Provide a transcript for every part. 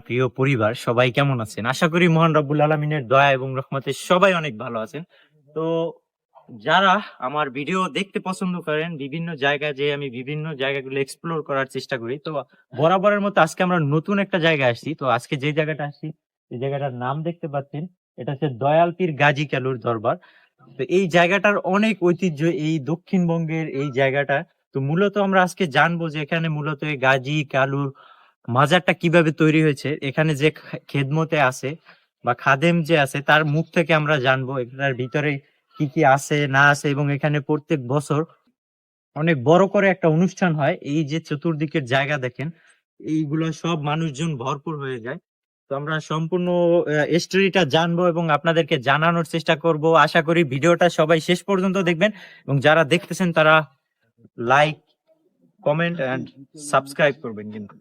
প্রিয় পরিবার সবাই কেমন আছেন? আশা করি মহান রব্বুল আলামিনের দয়া এবং রহমতে সবাই অনেক ভালো আছেন। তো যারা আমার ভিডিও দেখতে পছন্দ করেন, বিভিন্ন জায়গায় যেয়ে আমি বিভিন্ন জায়গাগুলো এক্সপ্লোর করার চেষ্টা করি। তো বরাবরের মতো আজকে আমরা নতুন একটা জায়গায় আসছি। তো আজকে যে জায়গাটা আসছি, এই জায়গাটার নাম দেখতে পাচ্ছেন। এটা হচ্ছে দয়াল পীর গাজী কালুর দরবার। তো এই জায়গাটার অনেক ঐতিহ্য এই দক্ষিণবঙ্গের এই জায়গাটা। তো মূলত আমরা আজকে জানবো যে এখানে মূলত এই গাজী কালুর মাজারটা কিভাবে তৈরি হয়েছে। এখানে যে খেদমতে আছে বা খাদেম যে আছে তার মুখ থেকে আমরা জানবো এটার ভিতরে কি কি আছে না আছে, এবং এখানে প্রত্যেক বছর অনেক বড় করে একটা অনুষ্ঠান হয়। এই যে চতুর্দিকের জায়গা দেখেন, এইগুলো সব মানুষজন ভরপুর হয়ে যায়। তো আমরা সম্পূর্ণ স্টোরিটা জানবো এবং আপনাদেরকে জানানোর চেষ্টা করব। আশা করি ভিডিওটা সবাই শেষ পর্যন্ত দেখবেন, এবং যারা দেখতেছেন তারা লাইক, কমেন্ট এন্ড সাবস্ক্রাইব করবেন কিন্তু।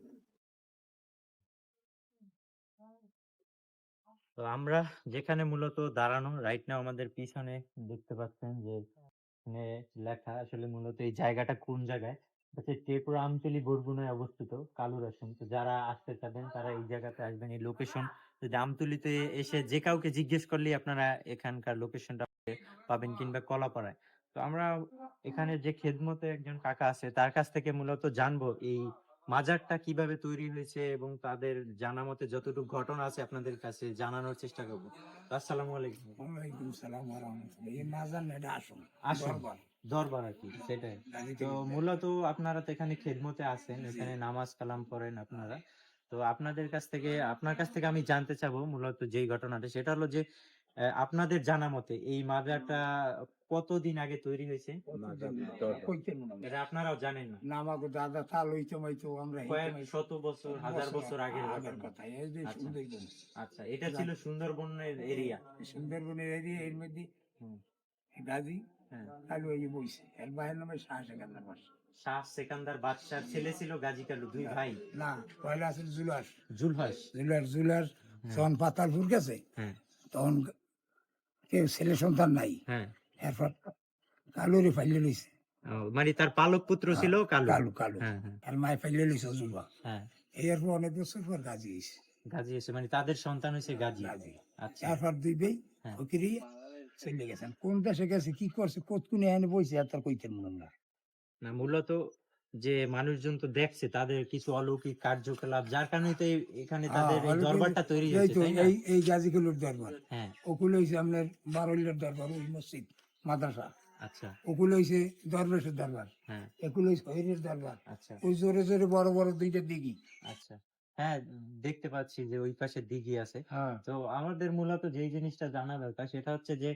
তো আমরা যেখানে মূলত দাঁড়ানো রাইট নাও, আমাদের পিছনে দেখতে পাচ্ছেন যে এখানে লেখা, আসলে মূলত এই জায়গাটা কোন জায়গায় হচ্ছে, ত্রিপুরা আমতলী বরগুনায় অবস্থিত কালুর আসন। তো যারা আসতে চাবেন তারা এই জায়গাতে আসবেন। এই লোকেশন যদি আমতলীতে এসে যে কাউকে জিজ্ঞেস করলেই আপনারা এখানকার লোকেশনটা পাবেন, কিংবা কলাপাড়ায়। তো আমরা এখানে যে খেদমতে একজন কাকা আছে তার কাছ থেকে মূলত জানবো এই মাজারটা কিভাবে তৈরি হয়েছে, এবং তাদের জানা মতে যতটুকু ঘটনা আছে আপনাদের কাছে জানানোর চেষ্টা করবো। আসসালামু আলাইকুম। ওয়ালাইকুম সালাম ওয়া রাহমাতুল্লাহ। এই মাজার না, এটা আসন, আসুন, দরবার। দরবার আর কি, সেটাই। গাজী তো থেকে মূলত আপনারা তো এখানে খেদমতে আছেন, জি। এখানে নামাজ কালাম পড়েন আপনারা। তো আপনার কাছ থেকে আমি জানতে চাবো মূলত যেই ঘটনাটা, সেটা হলো যে আপনাদের জানা মতে এই মাজারটা কতদিন আগে তৈরি হয়েছে? কইতেন না। এটা আপনারাও জানেন না? না, আমাকে দাদা তাল হইতে মাইতো, আমরা কয়েক হইতে শত বছর, হাজার বছর আগের আগের ঘটনা। কথা। এই যে আচ্ছা, সুন্দরবন, আচ্ছা, এটা ছিল সুন্দরবনের এরিয়া। সুন্দরবনের এরিয়া, এর মধ্যে হুম, গাজী হ্যাঁ। কালু এই বইছে, এর ভাইয়ের নামে শাহ সেকান্দার মাস। শাহ সেকান্দার বাদশার ছেলে ছিল গাজী কালু, দুই ভাই। না, পয়লা আছে জুলাস, জুলহাস। জুলাস হ্যাঁ, যখন পাতালপুর গেছে, হ্যাঁ, তখন কেউ ছেলে সন্তান নাই। হ্যাঁ। এরপর কালুরে ফাইলে লইছে। মানে তার পালক পুত্র ছিল কালু। কালু কালু হ্যাঁ, হ্যাঁ, আর মায় ফাইলে লইছে জুলবা। হ্যাঁ। এরপর অনেক বছর পর গাজী হয়েছে। গাজী এসে মানে তাদের সন্তান হয়েছে গাজী। গাজী আচ্ছা। তারপর দুই ভাই হ্যাঁ। ফকিরি চলে গেছেন। কোন দেশে গেছে, কি করছে, কতক্ষণে এনে বইছে, আর তার কইতেন মনে না। না, মূলত যে মানুষজন তো দেখছে তাদের কিছু অলৌকিক কার্যকলাপ, যার কারণে তো এখানে তাদের এই দরবারটা তৈরি এই হয়েছে, তো তাই না? এই গাজীগুলোর দরবার। হ্যাঁ। ওগুলো হয়েছে আপনার বারোলিয়ার দরবার, ওই মসজিদ মাদ্রাসা। আচ্ছা। ওগুলো হয়েছে দরবেশের দরবার। হ্যাঁ। এগুলো হয়েছে হরির দরবার। আচ্ছা, ওই জোরে জোরে বড় বড় দুইটা দিঘি। আচ্ছা। হ্যাঁ, দেখতে পাচ্ছি যে ওই পাশে দিঘি আছে। হ্যাঁ, তো আমাদের মূলত যেই জিনিসটা জানা দরকার সেটা হচ্ছে যে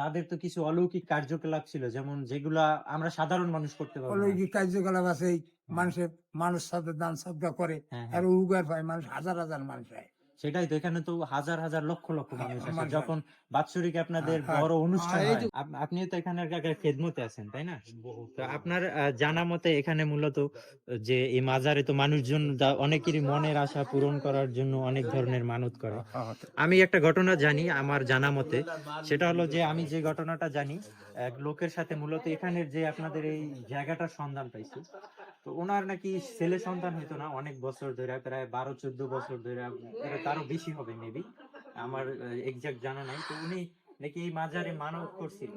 তাদের তো কিছু অলৌকিক কার্যকলাপ ছিল, যেমন যেগুলা আমরা সাধারণ মানুষ করতে পারবো না। অলৌকিক কার্যকলাপ আছে। এই মানুষের মানুষ সাথে দান সদ্গা করে, হ্যাঁ, আর হ্যাঁ। উগার পায় মানুষ, হাজার হাজার মানুষ হয়। সেটাই তো, এখানে তো হাজার হাজার লক্ষ লক্ষ মানুষ আসে মানুষ হয়। যখন বাৎসরিক আপনাদের হ্যাঁ, বড় অনুষ্ঠান এই হয়। আপনিও তো এখানে খেদমতে আছেন, তাই না? তো আপনার জানা মতে এখানে মূলত যে এই মাজারে তো মানুষজন অনেকেরই মনের আশা পূরণ করার জন্য অনেক ধরনের মানত করে। আমি একটা ঘটনা জানি আমার জানা মতে, সেটা হলো যে আমি যে ঘটনাটা জানি, এক লোকের সাথে মূলত এখানের যে আপনাদের এই জায়গাটার সন্ধান পাইছি। তো ওনার নাকি ছেলে সন্তান হইতো না অনেক বছর ধরে, প্রায় 12-14 বছর ধরে, তারও বেশি হবে মেবি, আমার এক্সাক্ট জানা নাই। তো উনি নাকি এই মাজারে মানত করছিল,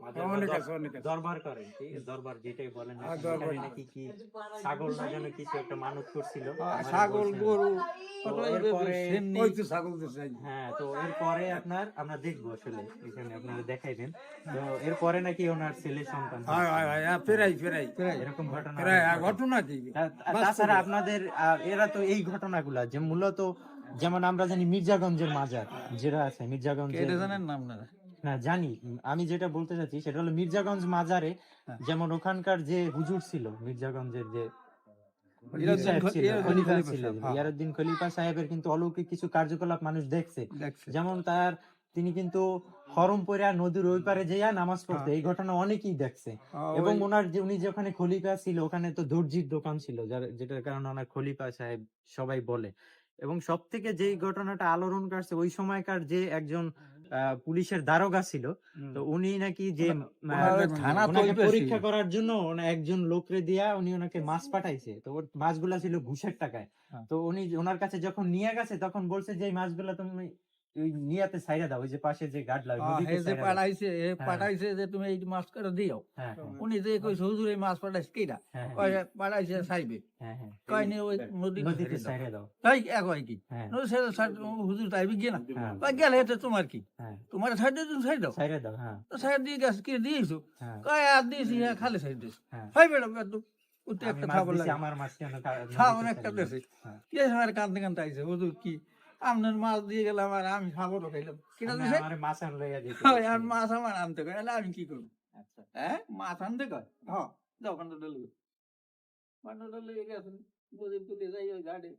মাজার বা অনেক আছে, অনেক আছে। দরবার করেন, ঠিক আছে? দরবার যেটাই বলেন না হ্যাঁ, কেন, দরবার। এখানে নাকি কি ছাগল না যেন কিছু একটা মানত করছিল, আমারে ছাগল, বলছেন। গরু, তো এরপরে ওই তো ছাগল তো চাই। হ্যাঁ, তো এরপরে আমরা দেখবো আসলে এখানে আপনারা দেখাইবেন। তো এরপরে নাকি ওনার ছেলে সন্তান হয় হয় হয়, ফেরাই ফেরাই এরকম ঘটনা ফেরাই অনেক ঘটে। ঘটনা কি? তাছাড়া আপনাদের এরা তো এই ঘটনাগুলা যে মূলত, যেমন আমরা জানি মির্জাগঞ্জের মাজার যেটা আছে, মির্জাগঞ্জের জানেন না আপনারা? না জানি। আমি যেটা বলতে চাচ্ছি সেটা হলো মির্জাগঞ্জ মাজারে, যেমন ওখানকার যে হুজুর ছিল মির্জাগঞ্জের, যে খলিফা ছিল, ইয়ারউদ্দিন খলিফা সাহেবের কিন্তু অলৌকিক কিছু কার্যকলাপ মানুষ দেখছে। যেমন তিনি কিন্তু হরম পইরা নদীর ওই পারে যেয়া নামাজ পড়তে, এই ঘটনা অনেকেই দেখছে। এবং উনি যে ওখানে খলিফা ছিল, ওখানে তো দর্জির দোকান ছিল, যেটার কারণে ওনার খলিফা সাহেব সবাই বলে। এবং সব থেকে যেই ঘটনাটা আলোড়ন কাটছে, ওই সময়কার যে একজন পুলিশের দারোগা ছিল। তো উনি নাকি যে থানা ওনাকে তৈরি পরীক্ষা করার জন্য একজন লোকরে দিয়া উনি ওনাকে মাছ পাঠাইছে। তো ওর মাছগুলা ছিল ঘুষের টাকায়। তো উনি ওনার কাছে যখন নিয়ে গেছে তখন বলছে যে এই মাছগুলা তুমি ওই নিয়াতে ছাইড়া দাও, ওই যে পাশে যে গাডলা নদীতে ছাইড়া দাও। পাঠাইছে যে তুমি এই মাছ করে দিও, হ্যাঁ হ্যাঁ উনি যে কইছে হুজুর এই মাছ পাঠাইছে কিরা, হ্যাঁ কয় পাঠাইছে চাইবে, হ্যাঁ হ্যাঁ কয় নি ওই নদীতে ছাইড়া দাও। তাই এক হয় কি হ্যাঁ হুজুর চাইবে কি না, হ্যাঁ কয় গেলে এটা তোমার কি, হ্যাঁ তোমার সাইড দিয়ে তুমি সাইড দাও, ছাইড়া দাও। হ্যাঁ তো সাইড দিয়ে গেছে কি দিয়েছো, হ্যাঁ কয় আর দিয়েছি হ্যাঁ খালি সাইড দিয়েছি, হ্যাঁ হয় বেড়া বেড়া উঠে আমি একটা মাছ খাবার দিছি, লাগে আমার মাছ কেন খাবার একটা দেশে হ্যাঁ। কি আমার কান্দতে কান্দতে আইছে হুজুর কি আপনার মাছ দিয়ে গেলাম আর আমি খাবারও খাইলাম কিনা দিছে, আমার মাছ আন লইয়া দিতে আর মাছ আমার আনতে কয় আমি কি করবো, আচ্ছা হ্যাঁ মাছ আনতে কয় হ্যাঁ যাও কান্ড ডলবে কান্ড লেগে গেছেন বুঝে তুলে যাই ওই ঘাটে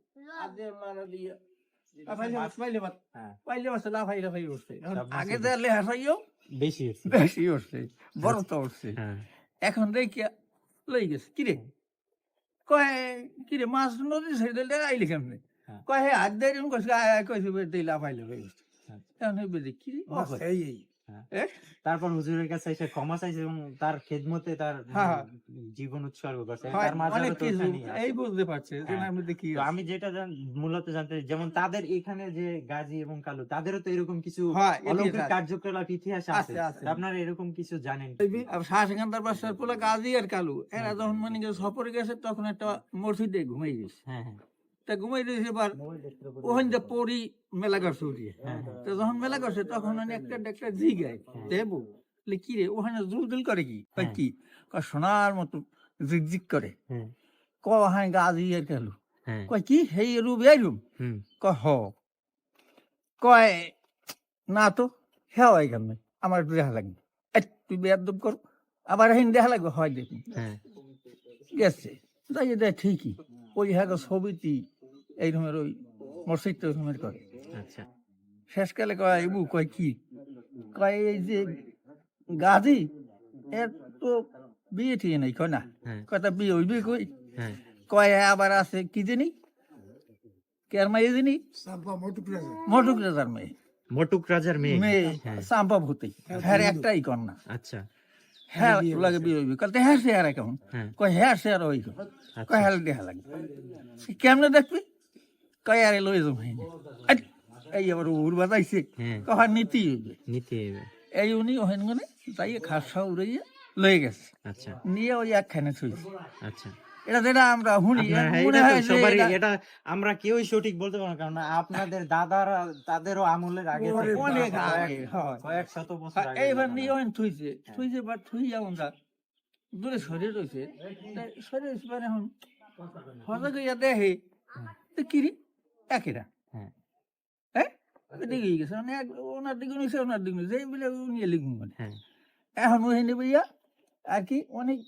আজে মারা দিয়ে পাইলে মাছ হ্যাঁ পাইলে মাছ লাফাই লাফাই উঠছে সব মাছই আগে তাহলে হাসাইও বেশি হচ্ছে। বেশি উঠছে বড় তো উঠছে হ্যাঁ এখন দেখি লই গেছে কিরে কয় কিরে মাছ নদী ছেড়ে আইলি কেমনে, হ্যাঁ। কয় হে হাত দিয়ে কইছে কইছে দিই লাফাই লাফাই উঠছে, হ্যাঁ। এখন বেদে কিরে হ্যাঁ। তারপর হুজুরের কাছে এসে ক্ষমা চাইছে এবং তার খেদমতে তার হ্যাঁ। জীবন উৎসর্গ করছে। হয়, তার মাঝে অনেক তো কিছু ওখানেই আছে। এই বুঝতে পারছে যে হ্যাঁ। আমি দেখি তো আমি যেটা মূলত জানতে চাই, যেমন তাদের এখানে যে গাজী এবং কালু তাদেরও তো এরকম কিছু হয়, অলৌকিক ইতিহাস কার্যকলাপ ইতিহাস আছে। আছে, আছে। তো আপনারা এরকম কিছু জানেন? শাহ সেখানকার বাসার পোলা গাজী আর কালু এরা যখন মানে সফরে গেছে তখন একটা মসজিদে ঘুমাই গেছে, হ্যাঁ হ্যাঁ তা ঘুমাই দিয়েছে এবার ওখান থেকে পরি মেলা করছে উঠিয়ে, হ্যাঁ তো যখন মেলা করছে তখন মানে একটা জিগায় দেবো কি রে ওখানে জুলদুল করে কি কয় কি কয় সোনার মতো জিগজিগ করে, হ্যাঁ হ্যাঁ গাজী আর কালু, হ্যাঁ কয় কি হেই রুম এই রুম, হুম কয় হ, কয় না তো হ্যাঁ কেমন আমার একটু দেখা লাগবে, তুই বেয়াদব কর আবার হিন দেখা লাগবে, হয় দেখুন হ্যাঁ গেছে তাই এটা ঠিকই ওই হ্যাঁ ছবিটি এই রকমের ওই মসজিদটা ওই রকমের করে, আচ্ছা শেষকালে কয় ইবু কয় কি কয় এই যে গাজী এর তো বিয়ে ঠিক নাই কয় না, হ্যাঁ কয়টা বিয়ে হইবে কই, হ্যাঁ কয় আবার আছে কি জানি কের মাই জানি মটুক রাজার মেয়ে, মটুক রাজার মেয়ে। মেয়ে হ্যাঁ চাম্পা ভূতি হ্যাঁ একটাই কন্যা, আচ্ছা হ্যাঁ লাগে বিয়ে হইবে কয় হ্যাঁ সে আর কেমন, হ্যাঁ কয় হ্যাঁ সে আর ওই কয় আচ্ছা হ্যাঁ দেখা লাগবে কেমনে দেখবি কয় আরে লই যাবো এই আবার উড় বাজাইছে হ্যাঁ কয় নীতি হইবে নিতে হবে। এই উনি ওহেন গনে তাই খাসা উড়াইয়া লয়ে গেছে আচ্ছা নিয়ে ওই একখানে ছুঁয়েছে, আচ্ছা এটা যেটা আমরা শুনি আপনার হ্যাঁ, মনে এটা তো হয় যে সবারই এটা এটা আমরা কেউই সঠিক বলতে পারবো না, কারণ আপনাদের দাদারা তাদেরও আমলের আগে থেকে অনেক কয়েক- আগে, হয়। কয়েক শত বছর আগে এইবার ঘটনা। নিয়ে ওহেন থুইছে বা থুইয়া আমরা দূরে সরে রয়েছে সরে মানে এখন হজা গিয়া দেখে তো কিরি একেরা হ্যাঁ হ্যাঁ দিকে গেছে মানে ওনার দিকে নিছে ওনার দিকে নিছে এই বলে নিয়ে লিখুন মানে হ্যাঁ এখন ওহেনে বইয়া আর কি অনেক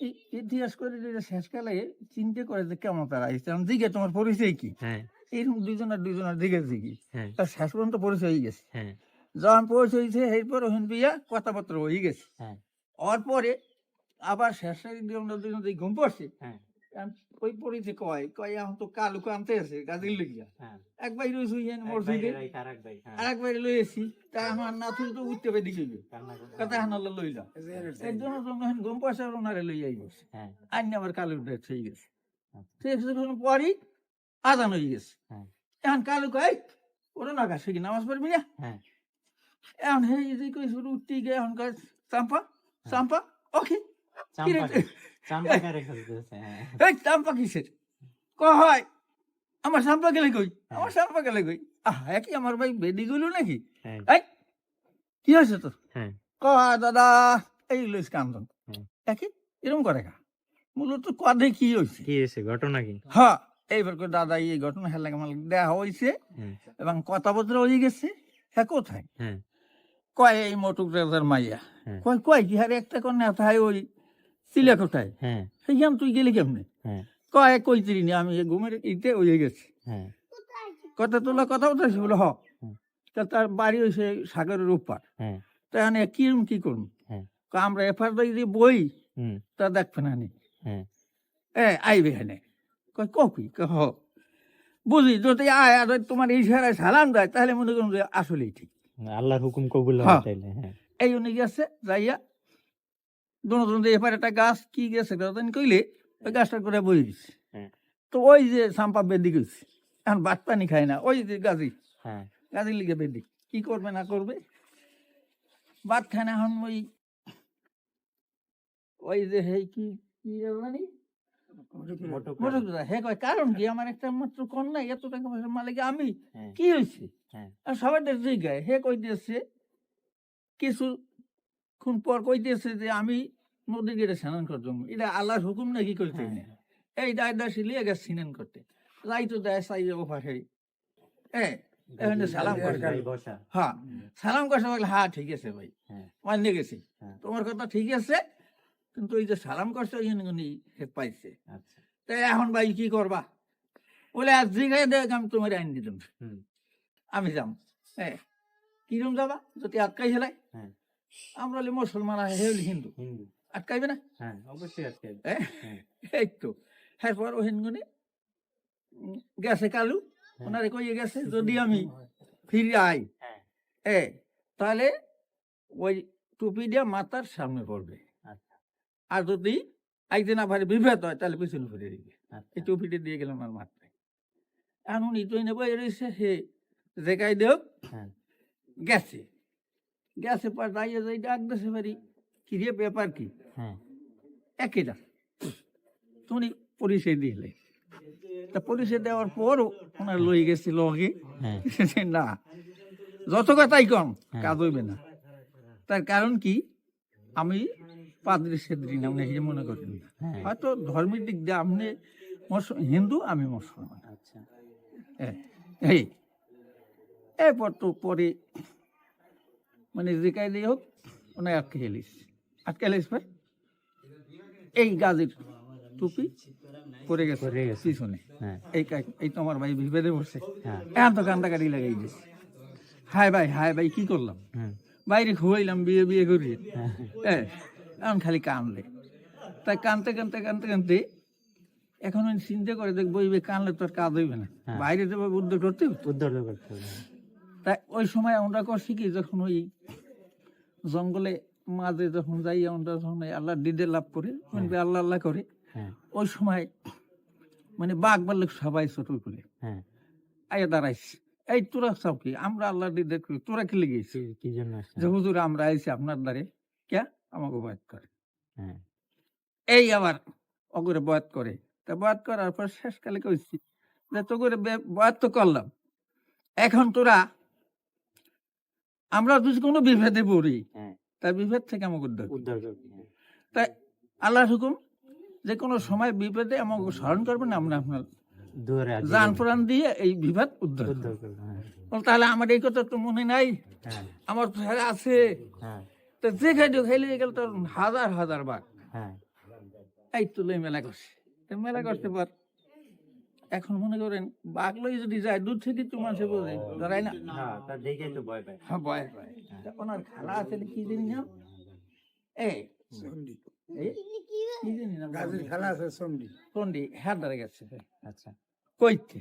ইতিহাস করে দিলে শেষকালে চিন্তা করে যে কেমন তারা আসছে আমি দিকে তোমার পরিচয় কি, হ্যাঁ এইরকম দুজনের দিকে দিকে হ্যাঁ তার শেষ পর্যন্ত পরিচয় হয়ে গেছে, হ্যাঁ যখন পরিচয় হয়েছে এরপর ওহেন বিয়া কথাপত্র হয়ে গেছে, হ্যাঁ হওয়ার পরে আবার শেষে দুজন ঘুম পড়ছে হ্যাঁ ওই পরিচয় কয় এখন তো কালু আনতে আছে গাজির লইয়া হ্যাঁ একবার রয়েছে এক মসজিদে ভাই, আরেক ভাই, হ্যাঁ, আর একবার লই এসি তা আমার না তুই তো উঠতে পারি দিকে কান্না করে। কথা হানাল্লা লইলা একজন যখন ঘুম পয়সা ওনারে লইয়াই গেছে হ্যাঁ আইন আবার কালুর ডেট হয়ে গেছে, আচ্ছা, ঠিক আছে পরই আজান হয়ে গেছে, হ্যাঁ এখন কালু কয় ওরা না গাছ কি নামাজ পড়বি না, হ্যাঁ এখন হে যে কইস উঠতে গিয়ে এখন কয় চাম্পা চাম্পা ওকে চাম্পা কারে খুঁজতেছে, হ্যাঁ এই চাম্পা কিসের কয় আমার চাম্পা গেলে কই আমার চাম্পা গেলে কই একই আমার ভাই বেডি গুলো নাকি, হ্যাঁ এই কি হয়েছে তোর, হ্যাঁ কয় দাদা এই লইস কান্দন হুম। একই এরকম করে কা মূলত কদে কি হয়েছে, কি হয়েছে ঘটনা কি? হ্যাঁ এইবার করে দাদা এই ঘটনা হেলা আমার দেয়া হয়েছে হ্যাঁ এবং কথাপত্র হয়ে গেছে হ্যাঁ কোথায়, হ্যাঁ কয় এই মটুক রাজার মাইয়া, হ্যাঁ। কয় কি হারে একটা কন্যা থাই ওই চিলা কোথায়, হ্যাঁ সেইখান তুই গেলি কেমনে, হ্যাঁ কয় কই চিনি আমি ঘুমের ইতে হয়ে গেছে, হ্যাঁ কথা তোলা কথা বলতেছি বলে হুম। তা তার বাড়ি হয়েছে সাগরের উপার, হ্যাঁ তাই আমি কিরম কি করুন, হ্যাঁ আমরা এফার দিয়ে বই হুম তা দেখবে না নি, হ্যাঁ আইবে এখানে কয় কই বুঝি যদি আয় আর তোমার এই সারায় সালাম দেয় তাহলে মনে করুন যে আসলেই ঠিক, আল্লাহর হুকুম কবুল হ্যাঁ। হয় তাইলে। হ্যাঁ এই উনি গেছে যাইয়া দুজন এপারে একটা গাছ কি গেছে কইলে ওই গাছটার করে বই গেছে। হ্যাঁ। তো ওই যে সাম্পা বেদি গেছে, এখন ভাত পানি খায় না, ওই যে গাজী হ্যাঁ গাজীর লিগে বেদি কি করবে না করবে, ভাত খায় না। এখন ওই যে হে কি কি জানি হে কয় কারণ কি, আমার একটা মাত্র কন্যা, এত টাকা পয়সার মালিক আমি, হ্যাঁ কি হয়েছে? হ্যাঁ আর সবাই জিজ্ঞায়, হে কই দিয়েছে কিছুক্ষণ পর কই দিয়েছে যে আমি নদী গেটে স্নান করতাম, এটা আল্লাহর হুকুম নাকি করতে হ্যাঁ। না, এই দায় লিয়ে গেছে স্নান করতে, যাই তো দেয় চাই যাবো পাশে, হ্যাঁ এখানে সালাম করে, গাড়ি বসা। হ্যাঁ সালাম করছে, বলে হ্যাঁ ঠিক আছে ভাই হ্যাঁ মানিয়ে গেছি, হ্যাঁ। তোমার কথা ঠিক আছে, কিন্তু ওই যে সালাম করছে ওই পাইছে। আচ্ছা তাই এখন ভাই কি করবা, বলে আজ জিগাই দেখ আমি তোমার আইন দিতাম, হুম আমি যাম, হ্যাঁ কিরম যাবা যদি আটকাই হেলাই, হ্যাঁ আমরা হলে মুসলমান আর হে হলে হিন্দু, হিন্দু। আটকাইবে না? হ্যাঁ অবশ্যই আজকে। হ্যাঁ হ্যাঁ এই তো এরপর ও হিন্দুনি গেছে কালু, হ্যাঁ। ওনারে কইয়ে গেছে যদি আমি ফিরে আই, হ্যাঁ তাহলে ওই টুপি দিয়া মাথার সামনে পড়বে, আচ্ছা আর যদি একদিন আবার বিভেদ হয় তাহলে পিছনে ফিরে দিবে। আচ্ছা এই টুপিটা দিয়ে গেলাম আর মাথায়, এখন ইতই নেবো রয়েছে হে দেখাই দেও, হ্যাঁ গেছে গেছে পর দাঁড়িয়ে যাই ডাক দেশে পারি কি রে ব্যাপার কি, হ্যাঁ একইটা তুমি পরিচয় দিলে, তা পরিচয় দেওয়ার পরও ওনার লই গেছে লগে, হ্যাঁ না যত কথাই কম হ্যাঁ। কাজ হইবে না, তার কারণ কি আমি পাদ্রী সেদ্রী না উনি মনে করেন, হ্যাঁ। হয়তো ধর্মের দিক দিয়ে আপনি হিন্দু আমি মুসলমান, আচ্ছা এই এরপর তো পরে মানে যেকাই দিয়ে হোক ওনার আটকে হেলিস ভাই এই গাজীর টুপি পরে গেছে পরে গেছে। পিছনে, হ্যাঁ এই তো আমার ভাই বিভেদে বসছে, হ্যাঁ এখন তো কান্দাকাটি লাগাই দিয়েছে, হায় ভাই কি করলাম, হুম বাইরে খুয়াইলাম বিয়ে করি, হ্যাঁ এখন খালি কানলে, তাই কানতে এখন আমি চিন্তা করে দেখবো এই কানলে তো আর কাজ হইবে না, হ্যাঁ। বাইরে যাবো উদ্যোগ করতে হবে। উদ্ধার করতে হবে। তাই ওই সময় আমরা করছি কি, যখন ওই জঙ্গলে মাঝে যখন যাই আমরা যখন আল্লাহ দিদে লাভ করে আল্লাহ করে, হ্যাঁ ওই সময় মানে বাঘ বাল্লুক সবাই ছোট করে হ্যাঁ আইয়া দাঁড়াইছি, এই তোরা সব কি, আমরা আল্লাহ দিদে করি, তোরা কি লেগেছি কি জন্য আসছেন? যে হুজুর আমরা আইছি আপনার দ্বারে কে আমাকে বয়াত করে, হ্যাঁ এই আবার অগরে বয়াত করে, তা বয়াত করার পর শেষকালে কইছি যে তো করে বয়াত তো করলাম, এখন তোরা আমরা যদি কোনো বিভেদে পড়ি হ্যাঁ তাই বিভেদ থেকে আমাকে উদ্ধার কর। উদ্ধার করবে। হ্যাঁ। তাই আল্লাহর হুকুম যে কোনো সময় বিপদে আমাকে স্মরণ করবেন, আমরা আপনার দুয়ারে হাজির জান হবে। প্রাণ দিয়ে এই বিপদ উদ্ধার উদ্ধার করব। করবে। হ্যাঁ বল, তাহলে আমার এই কথা তো মনে নাই, হ্যাঁ আমার তো ছেলে আছে, হ্যাঁ তো যে খাইতে খাইলে গেল তো হাজার বার হ্যাঁ এই তুলে মেলা করছে, তো মেলা করতে পার এখন মনে করেন বাঘ লই যদি যায় দূর থেকে তো মানুষে বোঝে ধরাই না, হ্যাঁ তার দেখেই তো ভয় পায়। হ্যাঁ ভয় পায়। তা ওনার খালা আছে না, কি জানি না এই এই, কি জানি না খেলা আছে সন্ডি কোনটি হ্যাঁ ধরে গেছে আচ্ছা কইতে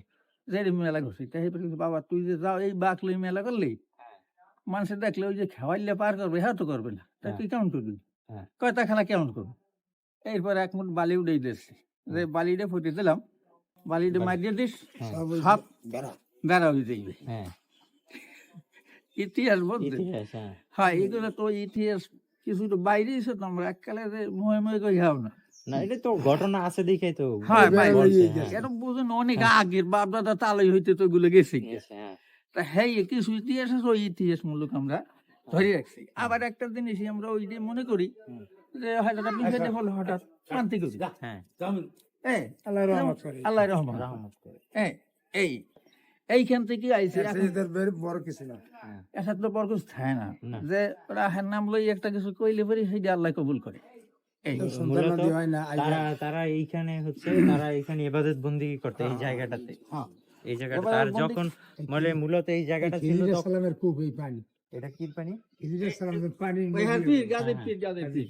যে রে মেলা করছি, তাই বলে বাবা তুই যে যাও এই বাঘ লই মেলা করলি, মানুষে দেখলে ওই যে খেওয়াইলে পার করবে, হ্যাঁ তো করবে না, তাই তুই কেমন করবি, হ্যাঁ। কয়টা খেলা কেমন করবি, এরপর এক মুঠ বালি উড়ে দিয়েছে, যে বালিটা ফুটে দিলাম, বালিটা মারিয়ে দিস সব বেড়া হয়ে যাইবে, হ্যাঁ ইতিহাস বলতে ইতিহাস। হ্যাঁ হ্যাঁ এগুলো তো ইতিহাস কিছু তো বাইরে এসে তো আমরা এককালে মুহে কই খাও না, না এটা তো ঘটনা আছে দেখেই তো হ্যাঁ ভাই বলছে। হ্যাঁ। এটা বুঝুন অনেক আগের বাপ দাদা তালাই হইতে তো এগুলো গেছে, গেছে, হ্যাঁ। তা হ্যাঁ কিছু ইতিহাস আছে, ওই ইতিহাস মূলক আমরা ধরে রাখছি। আবার একটা জিনিসই আমরা ওই যে মনে করি যে হঠাৎ বিপদে হলো, হঠাৎ শান্তি করি, হ্যাঁ হ্যাঁ আল্লাহ রহমত করে আল্লাহ রহমান, রহমত করে। হ্যাঁ এইখান থেকে আইসি এদের বড় কিছু না হ্যাঁ এসার তো বরকত থাকে না, না। যে ওরা হার নাম লই একটা কিছু কইলে পারি সেইটা আল্লাহ কবুল করে, এই সন্তান মূলত নদী হয় না তারা এইখানে হচ্ছে তারা এইখানে ইবাদত বন্দিগি করতে এই জায়গাটাতে, হ্যাঁ এই জায়গাটা তার যখন মানে মূলত এই জায়গাটা ছিল খিজির তখন সালামের কূপ এই পানি এটা কি পানি খিজির সালামের পানি ওই হ্যাঁ পীর গাদের পীর গাদের পীর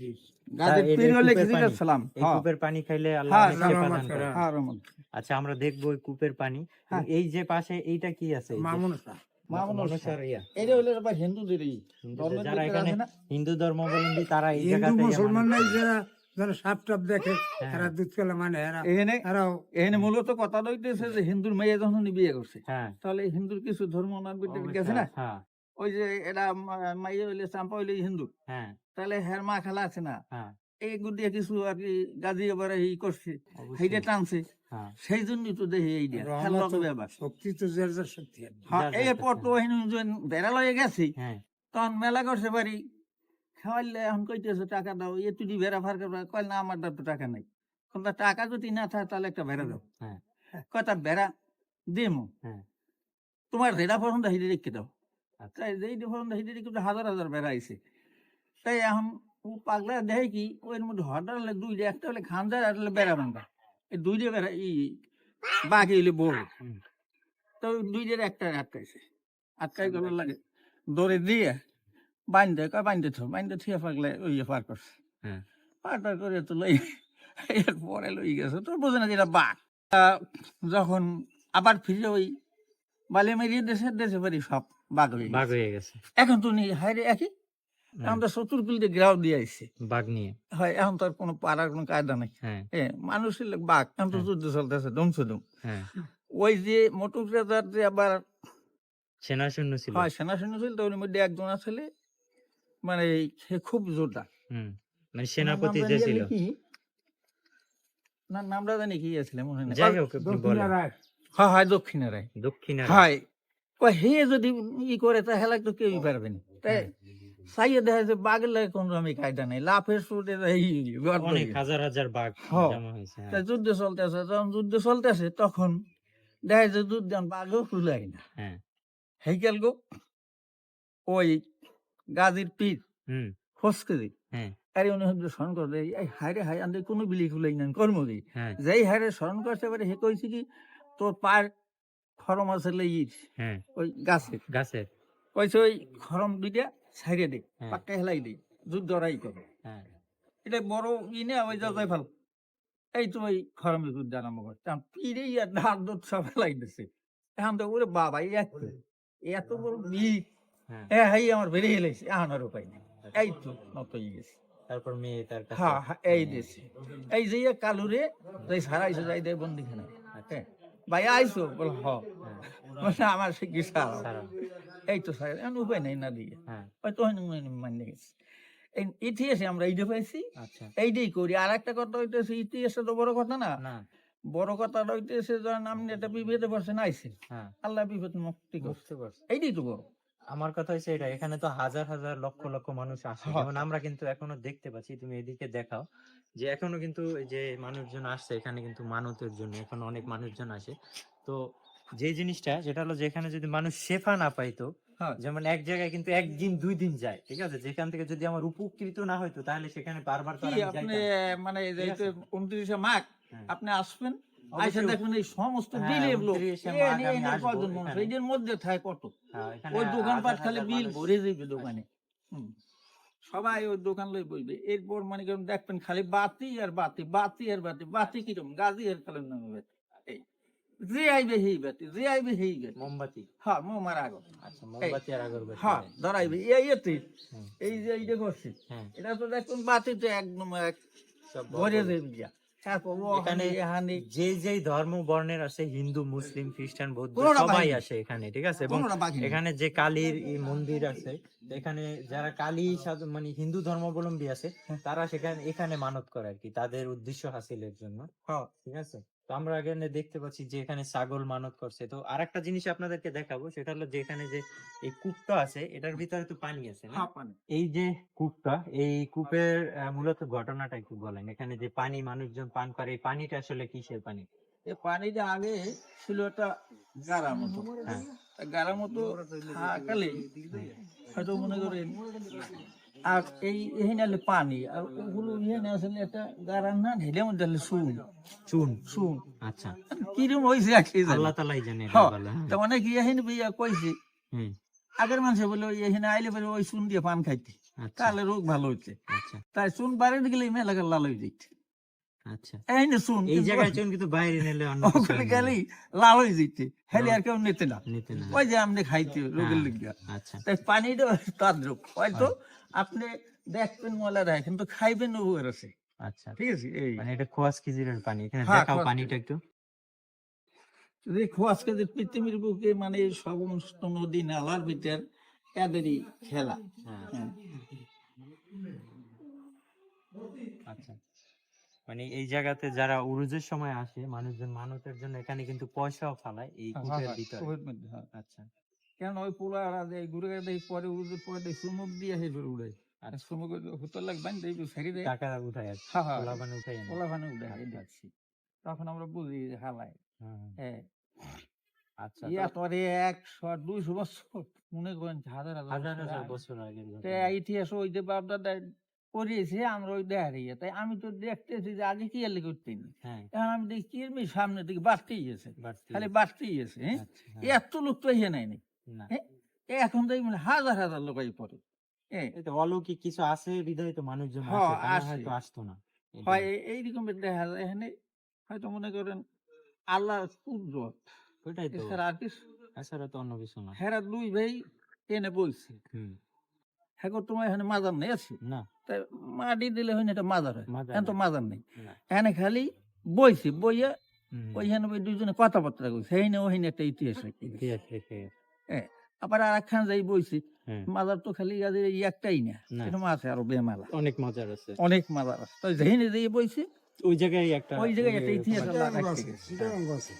তা এই পীর হলে কূপের খিজির পানি, সালাম, এই হ্যাঁ কূপের পানি খাইলে আল্লাহ হ্যাঁ, অনেক সেবা রহমত দান করে। করে। হ্যাঁ রহমান, আচ্ছা আমরা দেখবো ওই কূপের পানি, হ্যাঁ। এই যে পাশে এইটা কি আছে, এই যে মামুন শাহ মামুনুর মনুষ্যর ইয়া। এটা হইলো আবার হিন্দুদেরই ধর্মের যারা ভিতরে এখানে আছে না হিন্দু ধর্মাবলম্বী তারা এই হিন্দু জায়গাতে মুসলমান নাই যারা যারা সাপ টাপ দেখে হ্যাঁ। এরা দুধ কলা মানে এরা এখানে এরাও এখানে মূলত কথা হইতেছে যে হিন্দুর মেয়ে যখন বিয়ে করছে হ্যাঁ তাহলে হিন্দুর কিছু ধর্ম ওনার ভিতরে গেছে না হ্যাঁ ওই যে এটা মাইয়ে হইলে চাম্পা হইলে হিন্দু হ্যাঁ তাহলে হের মা খেলা আছে না হ্যাঁ এইগুলো দিয়ে কিছু আর কি গাজি এবারে ই করছে অবশ্যই। সেইটা টানছে হ্যাঁ সেই জন্যই তো দেখি এই দিয়া রহমত খেলা তো ব্যাপার শক্তি তো যার যার শক্তি আর কি। হ্যাঁ যার এই যার পর কাছে। তো ওখানে বেড়া লয়ে গেছি হ্যাঁ তখন মেলা করছে বাড়ি খাওয়াইলে এখন কইতেছে টাকা দাও এ তুই বেড়া ফার করবে কয় না আমার তো টাকা নাই কিন্তু টাকা যদি না থাকে তাহলে একটা বেড়া দাও হ্যাঁ কয় তার বেড়া দিমু হ্যাঁ তোমার যেটা পছন্দ হিডে রেখে দাও আচ্ছা। তাই যেই পছন্দ হিডে রেখে দাও, হাজার হাজার বেড়া আইছে তাই এখন ও পাগলা দেখে কি ওর মধ্যে হঠাৎ হলে দুইটা একটা হলে খানদার আর হলে বেড়া বান্ধা এই দুইটা বেড়া বাকি হইলে বড় হুম। তো দুইটার একটা আটকাইছে আটকাই গেল লাগে দৌড়ে দিয়ে বাইন্দে কয় বাইন্দে থিয়ে পাগলে ওই পার করছে হ্যাঁ পার করে তো লই এরপরে লই গেছে তো বোঝে না যেটা বাঘ যখন আবার ফিরে ওই বালি মেরিয়ে দেশে দেশে বাড়ি সব বাঘ হয়ে বাঘ গেছে। হয়ে গেছে এখন তো নেই হাইরে একই এখন তো চতুর্কুল দিয়ে গ্রাউ দিয়ে আসছে বাঘ নিয়ে হয় এখন তো আর কোনো পাড়ার কোনো কায়দা নাই হ্যাঁ মানুষের লোক বাঘ এখন তো হ্যাঁ। যুদ্ধ চলতেছে দমসদম হ্যাঁ ওই যে মটুক রাজার যে আবার সেনা শূন্য ছিল হয় সেনা সৈন্য ছিল তো ওর মধ্যে একজন আসলে মানে সে খুব জোরদার হুম মানে সেনাপতি ওনার যে নাম জানি ছিল কি? না নামটা জানি কি আছিল মনে হয় না। যাই হোক আপনি দক্ষিণা বলেন রায় হয় হয় দক্ষিণে রায় দক্ষিণা হয় কয় হে যদি ই করে তা হেলা তো কেউই পারবে না তাই সাইয়ে দেখা যায় বাঘের লাগে কোনো আমি কায়দা নাই লাফের সুটে অনেক হাজার হাজার বাঘ হ্যাঁ। জমা হয়েছে হ্যাঁ। তাই যুদ্ধ চলতেছে যখন যুদ্ধ চলতেছে তখন দেখা যায় যুদ্ধ বাঘও ফুলাই না হ্যাঁ হেইকেল গো ওই গাজীর পীর হুম ফসকে দিই হ্যাঁ আরে উনি হয়তো স্মরণ করে এই হাইরে হাই আন্দে কোনো বিলি খুলাই না কর্ম দিই হ্যাঁ যেই হাইরে স্মরণ করতে পারে হে কইছে কি তোর পায়ের খরম আছে লেগিস হ্যাঁ ওই গাছে গাছের কইছে ওই খরম দুইটা ছাইড়ে দে হ্যাঁ। পাক্কা হেলাই দে যুদ্ধ লড়াই করে হ্যাঁ এটা বড় ই না ওই যাই ফেল এই তো ওই খরমের যুদ্ধ আরম্ভ করে তখন পিড়ে আর ধার দোধ সব হেলাই দিছে এখন তো ওরে বাবা এত বড় বিষ হ্যাঁ হ্যাঁ আমার বেড়ে হেলাইছে এখন আর উপায় নেই এই তো নত হয়ে গেছে তারপর মেয়ে তার কাছে হ্যাঁ হ্যাঁ, এই দেশে এই যে কালুরে এই সারাইছে যাই দেয় বন্দিখানে হ্যাঁ ভাই আইসো বল হ বলে আমার সে কি সারা সারা এই তো সারা এখন উপায় নেই না দিয়ে হ্যাঁ হয়তো মান্য গেছে এই ইতিহাসে আমরা এইটা পাইছি আচ্ছা এইটাই করি আর একটা কথা হইতেছে ইতিহাসে তো বড় কথা না না বড় কথাটা হইতেছে যখন আপনি একটা বিভেদে পারছেন আইসে হ্যাঁ আল্লাহ বিভেদ মুক্তি করছে বুঝতে পারছি এইটাই তো বড় আমার কথা হচ্ছে এটা এখানে তো হাজার হাজার লক্ষ লক্ষ মানুষ আসে হ্যাঁ। যেমন আমরা কিন্তু এখনো দেখতে পাচ্ছি তুমি এদিকে দেখাও যে এখনো কিন্তু এই যে মানুষজন আসছে এখানে কিন্তু মানতের জন্য এখন অনেক মানুষজন আসে তো যে জিনিসটা যেটা হলো যেখানে যদি মানুষ শেফা না পাইতো হ্যাঁ যেমন এক জায়গায় কিন্তু একদিন দুই দিন যায় ঠিক আছে যেখান থেকে যদি আমার উপকৃত না হইতো তাহলে সেখানে বারবার তো আর কি আমি আপনি যাইতাম। মানে ঠিক এই আছে? 29শে মাঘ হ্যাঁ। আপনি আসবেন অবশ্যই। আইসা দেখবেন এই সমস্ত হ্যাঁ, বিলের লোক 29শে মাঘ আমি আসবো কজন মানুষ এখানে। এদের মধ্যে থাকে কত হ্যাঁ, এখানে ওই দোকানপাট হাজার খালি হাজার বিল মানুষ- ভরে যাবে দোকানে হুম। সবাই ওই দোকান লই বইবে এরপর মানে কেমন দেখবেন খালি বাতি আর বাতি বাতি আর বাতি বাতি কিরকম গাজি আর কালের নামে বাতি এই যে আইবে হেই বাতি যে আইবে হেই বাতি মোমবাতি হ্যাঁ মোমার আগত আচ্ছা মোমবাতি আর আগরবাতি হ্যাঁ ধরাইবে এতে হুম। এই যে এইটা করছে হ্যাঁ এটা তো দেখুন বাতি তো একদম এক সব ভরে দেবে দিয়া তারপর এখানে এখানে যে যেই ধর্ম বর্ণের আছে হিন্দু মুসলিম খ্রিস্টান বৌদ্ধ কোনোটা সবাই বাকি নেই। আসে এখানে ঠিক আছে এবং কোনোটা বাকি নেই। এখানে যে কালীর এই মন্দির আছে এখানে যারা কালী মানে হিন্দু ধর্মাবলম্বী আছে তারা সেখানে এখানে মানত করে আর কি তাদের উদ্দেশ্য হাসিলের জন্য হ্যাঁ ঠিক আছে তো আমরা এখানে দেখতে পাচ্ছি যে এখানে ছাগল মানত করছে তো আরেকটা জিনিস আপনাদেরকে দেখাবো সেটা হলো যে এখানে যে এই কূপটা আছে এটার ভিতরে তো পানি আছে না হ্যাঁ পানি এই যে কূপটা এই কূপের মূলত ঘটনাটা একটু বলেন এখানে যে পানি মানুষজন পান করে এই পানিটা আসলে কিসের পানি এই পানিটা আগে ছিল একটা গাড়া মতো হ্যাঁ গাড়া মতো থাকালে হয়তো মনে করেন আর এই এখানে পানি আর ওগুলো এখানে আসলে একটা গাড়া না ঢেলে মধ্যে আসলে শুন চুন শুন আচ্ছা কিরম হয়েছে একই আল্লাহ তালাই জানে এটা হ্যাঁ ভালো তো অনেক এখানে বইয়া কইছে হুম আগের মানুষে বলে ওই এখানে আইলে বলে ওই চুন দিয়ে পান খাইতে আচ্ছা তাহলে রোগ ভালো হচ্ছে আচ্ছা তাই চুন বাড়ি গেলে মেলা লাল হয়ে যাইতে আচ্ছা, এই না শুন এই জায়গায় চুন কিন্তু বাইরে নিলে অন্য কিছু ওখানে হয় না। গেলেই লাল হয়ে যেতে হেলে আর কেউ নিতে না নিতে না। ওই যে আপনি খাইতে রোগের হ্যাঁ, লিগা আচ্ছা, তাই পানিটা তাদ্রুপ হয়তো আপনি দেখবেন ময়লা দেয় কিন্তু খাইবেন উপকার আছে আচ্ছা। ঠিক আছে এই মানে এটা খোয়াজ খিজিরের পানি, এখানে হ্যাঁ, দেখাও খোয়াজ পানিটা একটু। দেখো আজকে যে পৃথিবীর বুকে মানে সমস্ত নদী নালার ভিতর এদেরই খেলা হ্যাঁ, হ্যাঁ। আচ্ছা। মানে এই জায়গাতে যারা উরুজের সময় আসে মানুষজন মানতের জন্য এখানে কিন্তু পয়সাও ফালায় এই কূপের ভিতরে। কুবের মধ্যে, হ্যাঁ। আচ্ছা, কেন ওই পোলারা যে ঘুরে গেলে পরে উড়ে পরে সুমুক দিয়ে হেঁটে উড়ে আচ্ছা। সুমুক হতো লাগবেন ছেড়ে দেয় টাকা উঠায় আর হ্যাঁ হ্যাঁ পোলাপান উঠায় আনে। পোলাপানে উড়ে আচ্ছা, দেখছি তখন আমরা বুঝি যে হালায় হুম, হুম। হ্যাঁ আচ্ছা, ইয়া তো তোরে 100-200 বছর মনে করেন হাজার হাজার হাজার বছর হাজার আগে। বছর আগের তা ঘটনা। ইতিহাস ওই যে বাপদাদা পড়িয়েছে আমরা ওই দেখারিয়ে তাই আমি তো দেখতেছি যে আগে কি এলে করতেন হ্যাঁ, এখন আমি দেখি কি এমনি সামনে দিকে বাড়তেই গেছে বাড়তি। খালি বাড়তেই গেছে হ্যাঁ আচ্ছা, হ্যাঁ, এত লোক তো ইয়ে নাই না। হ্যাঁ এখন তো মানে হাজার হাজার লোক এই পড়ে হ্যাঁ এই তো অলৌকিক কিছু আছে বিধায় তো মানুষজন হ্যাঁ, আসে, তা না আসে। হয়তো আসতো না। হয় এটাই। এইরকম দেখা যায় এখানে হয়তো মনে করেন আল্লাহর কুদরত ওইটাই তো, এছাড়া আর কিছু এছাড়া তো অন্য কিছু না। হেরা দুই ভাই এনে বলছে হুম, হ্যাঁ গো, তোমার এখানে মাজার নেই আছে না, তাই মাটি দিলে হয় না এটা মাজার হয় মাজার এখন তো নাই। মাজার নেই না। এখানে খালি বইছি বইয়া হুম, ওইখানে ওই দুজনে কথাবার্তা কইছে সেইনে ওইখানে একটা ইতিহাস আর কি ঠিক আছে, ঠিক আছে। হ্যাঁ আবার আর একখান যাই বইছি হ্যাঁ, মাজার তো খালি গাদের এই একটাই না না। এরকম আছে আরো বেমালা অনেক মজার আছে। অনেক মাজার আছে তো যেখানে যেয়ে বইছি ওই জায়গায় একটা ওই জায়গায় একটা ইতিহাস আল্লাহ চিটাগাং রাখছে আছে, চিটাগাং আছে।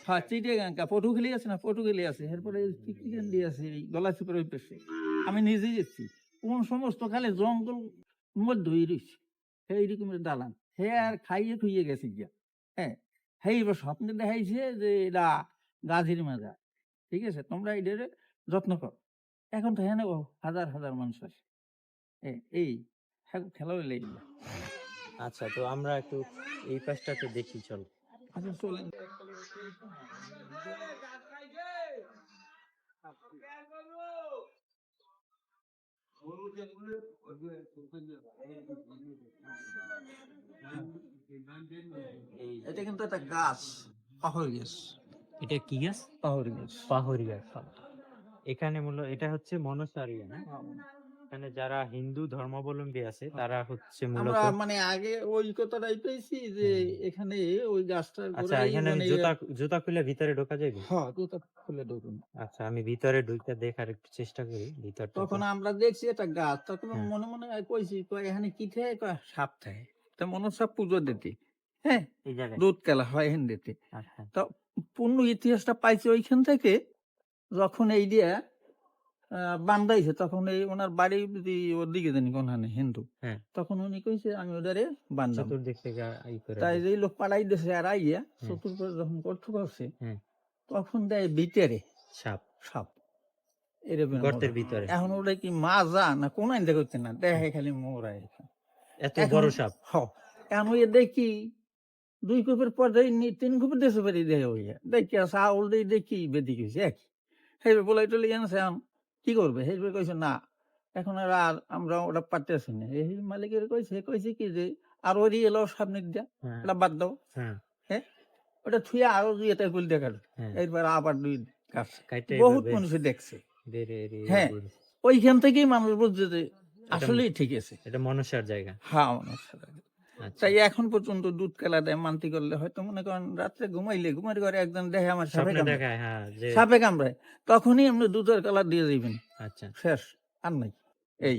হ্যাঁ চিটিয়াগাঙ্কা পটুখালি আছে না পটুখালি আছে এরপরে চিটিগান্ডি আছে এই গলাচিপার ওই পাশে আমি নিজে গেছি কোন সমস্ত খালি জঙ্গল মধ্যই রয়েছে এইরকমের দালান হে আর খাইয়ে খুইয়ে গেছে গিয়া হ্যাঁ হেই এবার স্বপ্নে দেখাইছে যে এটা গাজীর মাজা ঠিক আছে তোমরা এদের যত্ন করো এখন তো হ্যাঁ হাজার হাজার মানুষ আছে এই খেলা হইলে এগুলা। আচ্ছা, তো আমরা একটু এই পাশটাতে দেখি, চল। আচ্ছা চলেন এই এটা কিন্তু একটা গাছ পাহড় গাছ এটা কি গাছ? পাহড় গাছ পাহরি গাছ। এখানে এটা হচ্ছে মনসারিয়া না? এখানে যারা হিন্দু ধর্মাবলম্বী আছে তারা হচ্ছে আমরা মূলত। মানে আগে ওই কথাটাই পেয়েছি যে এখানে ওই গাছটার আচ্ছা, গোড়ায় এখানে আমি মানে জুতা জুতা খুলে ভিতরে ঢোকা যাবে? হ্যাঁ জুতা খুলে ঢুকুন আচ্ছা, আমি ভিতরে ঢুকে দেখার একটু চেষ্টা করি ভিতরটা। তখন আমরা দেখছি একটা গাছ তখন হ্যাঁ। মনে মনে কইছি এখানে কি থাকে সাপ থাকে তা মনে সাপ পুজো দিতে হ্যাঁ এই জায়গায়। দুধ কেলা হয় এখান দিতে আচ্ছা, তো পূর্ণ ইতিহাসটা পাইছি ওইখান থেকে যখন এই দিয়া বান্ধাইছে তখন এই ওনার বাড়ি যদি ওর দিকে জানি কোনখানে হিন্দু হ্যাঁ। তখন উনি কইছে আমি ওটারে বান্ধাম চতুর্দিক থেকে ই করে তাই দিই। যে লোক পাড়াই দিয়েছে আর আইয়া চতুর্থ যখন করতে পারছে হ্যাঁ, তখন দেয় ভিতরে সাপ সাপ এরকম গর্তের মোড়া। ভিতরে। এখন ওটা কি মাজা না কোন আইন দেখতে না দেখে খালি মোড়ায় এত বড় সাপ। এখন ওই দেখি 2 কোপের পর দেয় 3 কোপের দেশে বাড়ি দেয় হইয়া দেখি চাউল দিয়ে দেখি বেদিক হয়েছে একই হেবে বলাই টলে জানছে এখন কি করবে হেবে কইছে না এখন আর আমরা ওটা পারতেছি না এই মালিকের কইছে কি যে আর ওই এলো সামনে দিয়া হ্যাঁ, এটা বাদ দাও হ্যাঁ, হ্যাঁ ওটা থুয়ে আরো 2 গুল দেখার হ্যাঁ। এরপর আবার 2 গাছ কাইটে বহুত এভাবে মানুষে দেখছে বেরে এরে হ্যাঁ। ঘুরে। ওইখান থেকেই মানুষ বুঝছে যে আসলেই ঠিক আছে এটা মনসার জায়গা। হ্যাঁ মানুষ আচ্ছা, তাই এখন পর্যন্ত দুধ কেলা দেয় মানতি করলে হয়তো মনে করেন রাত্রে ঘুমাইলে ঘুমের ঘরে একজন দেখে আমার সাপে স্বপ্নে কামড়ায় দেখায়, হ্যাঁ, যে সাপে কামড়ায় তখনই আপনি দুধের কালা দিয়ে দিবেন আচ্ছা, শেষ আর নাই এই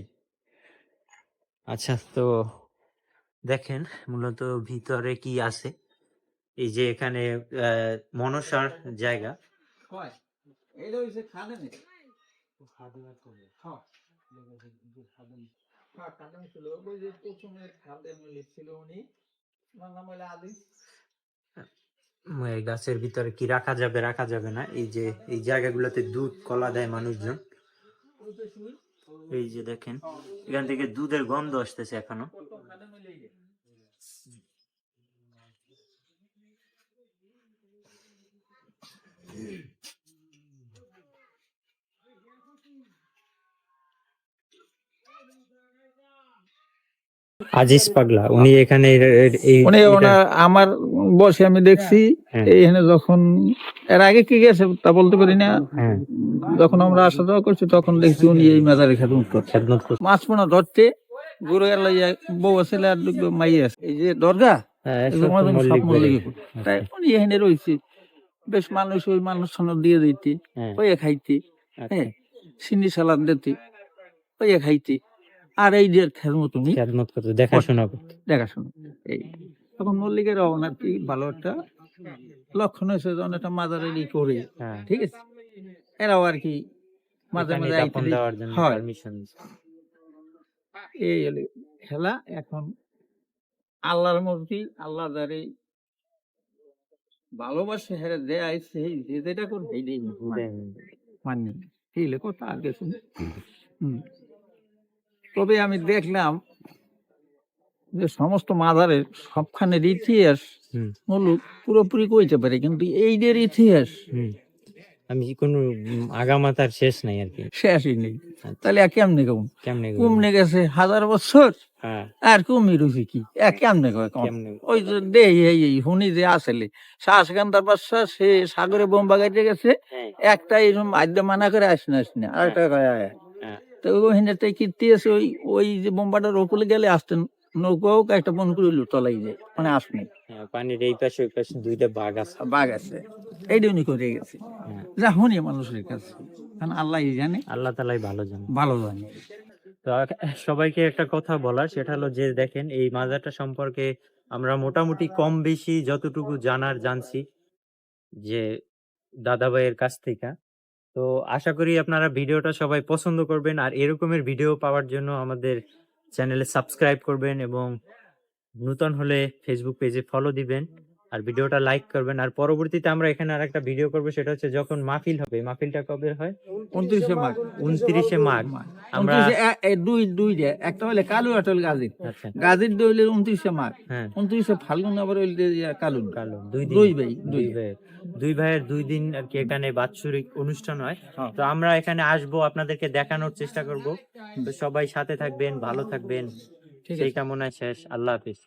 আচ্ছা। তো দেখেন মূলত ভিতরে কি আছে। এই যে এখানে মনসার জায়গা। এটা হইছে খাদেন ছিল ওই যে প্রথমে খাদেন ছিল উনি ওনার নাম হইলো আদি এই গাছের ভিতরে কি রাখা যাবে রাখা যাবে না, এই যে এই জায়গাগুলোতে দুধ কলা দেয় মানুষজন। এই যে দেখেন এখান থেকে দুধের গন্ধ আসতেছে এখনো। প্রথম খাদেন হইলো এই যে। আজিজ পাগলা উনি এখানে উনি ওনার আমার বসে আমি দেখছি হ্যাঁ। এইখানে যখন এর আগে কি গেছে তা বলতে পারি না, হ্যাঁ যখন আমরা আসা যাওয়া করছি তখন দেখছি উনি এই মাজারে খেদমত করছে। খেদমত করছে। মাছ পোনা ধরতে ঘুরে গেল, বউ ছেলে আর দুটো মাই আছে, এই যে দরগা হ্যাঁ, এই যে সব আমাদের মল্লিক সব মল্লিক বাড়ি। করে। তাই উনি এখানে রয়েছে, বেশ মানুষ ওই মানুষ সনদ দিয়ে দিতে, হ্যাঁ, ওই খাইতে, আচ্ছা। হ্যাঁ সিন্নি সালাদ দিতে, ওই খাইতে, আর এই যে খেদমত উনি খেদমত করতে, দেখাশোনা করতে। দেখাশোনা। এই তখন মল্লিকের ওনার কি ভালো একটা লক্ষণ হয়েছে, যখন একটা মাজারের ই করে, হ্যাঁ, ঠিক আছে, এরাও আর কি মাঝে এখানে মাঝে দাফন আইতে দেওয়ার জন্য হয়। পারমিশন। এই হলো খেলা। এখন আল্লাহর মূর্তি, আল্লাহ যারে ভালোবাসে হেরে দেয় আইছে, যে যেটা করবে এইটাই মানি, এই হলো কথা, আর কিছু না। হুম। তবে আমি দেখলাম যে সমস্ত মাজারের সবখানের ইতিহাস হুম, মুলুক পুরোপুরি কইতে পারে, কিন্তু এইদের ইতিহাস হুম। আমি কোনো আগামাতার শেষ নাই আর কি। শেষই নেই। তাহলে কেমনে কেমন কেমনে গো? কমনে গেছে 1000 বছর, হ্যাঁ, আর কমই রয়েছে কি, কেমনে কয় কম? কেমনে? ওই যে দেই এই হুনি যে আসলে শাহ সেকান্দার বাদশা, সে সাগরে বোম বাগাইতে গেছে, হ্যাঁ, একটা এরকম আদ্য মানা করে আসনা, আর একটা কয় আয়। হ্যাঁ, তো ওখানে তাই কীর্তি আছে, ওই ওই যে বোম্বাটার ওপরে গেলে আসতেন নৌকাও একটা বন করিল তলাই যায়, মানে আসনে হ্যাঁ, পানির এই পাশে ওই পাশে দুইটা বাঘ আছে। বাঘ আছে, এইটা উনি করে গেছে। হ্যাঁ, যা হুনি মানুষের কাছে, কারণ আল্লাহ জানে, আল্লাহ তালাই ভালো জানে। ভালো জানে। তো সবাইকে একটা কথা বলার, সেটা হলো যে দেখেন এই মাজারটা সম্পর্কে আমরা মোটামুটি কম বেশি যতটুকু জানছি যে দাদা ভাইয়ের কাছ থেকে। তো আশা করি আপনারা ভিডিওটা সবাই পছন্দ করবেন, আর এরকমের ভিডিও পাওয়ার জন্য আমাদের চ্যানেলে সাবস্ক্রাইব করবেন, এবং নতুন হলে ফেসবুক পেজে ফলো দিবেন, আর ভিডিওটা লাইক করবেন। আর পরবর্তীতে আমরা এখানে আরেকটা ভিডিও করব, সেটা হচ্ছে যখন মাহফিল হবে। মাহফিলটা কবে হয়? 29শে মাঘ। 29শে মাঘ। আমরা 29শে দুইটা, একটা হলে কালু, একটা হলে গাজীর। আচ্ছা, গাজীর হইলে 29শে মাঘ, হ্যাঁ, 29শে ফাল্গুন, আবার হইলে কালু। কালো দুই দিন, দুই ভাই, দুই দুই ভাইয়ের 2 দিন আর কি এখানে বাৎসরিক অনুষ্ঠান হয়। হ্যাঁ। তো আমরা এখানে আসবো, আপনাদেরকে দেখানোর চেষ্টা করব। তো সবাই সাথে থাকবেন, ভালো থাকবেন, ঠিক সেই আছে। কামনায় শেষ। আল্লাহ হাফিজ।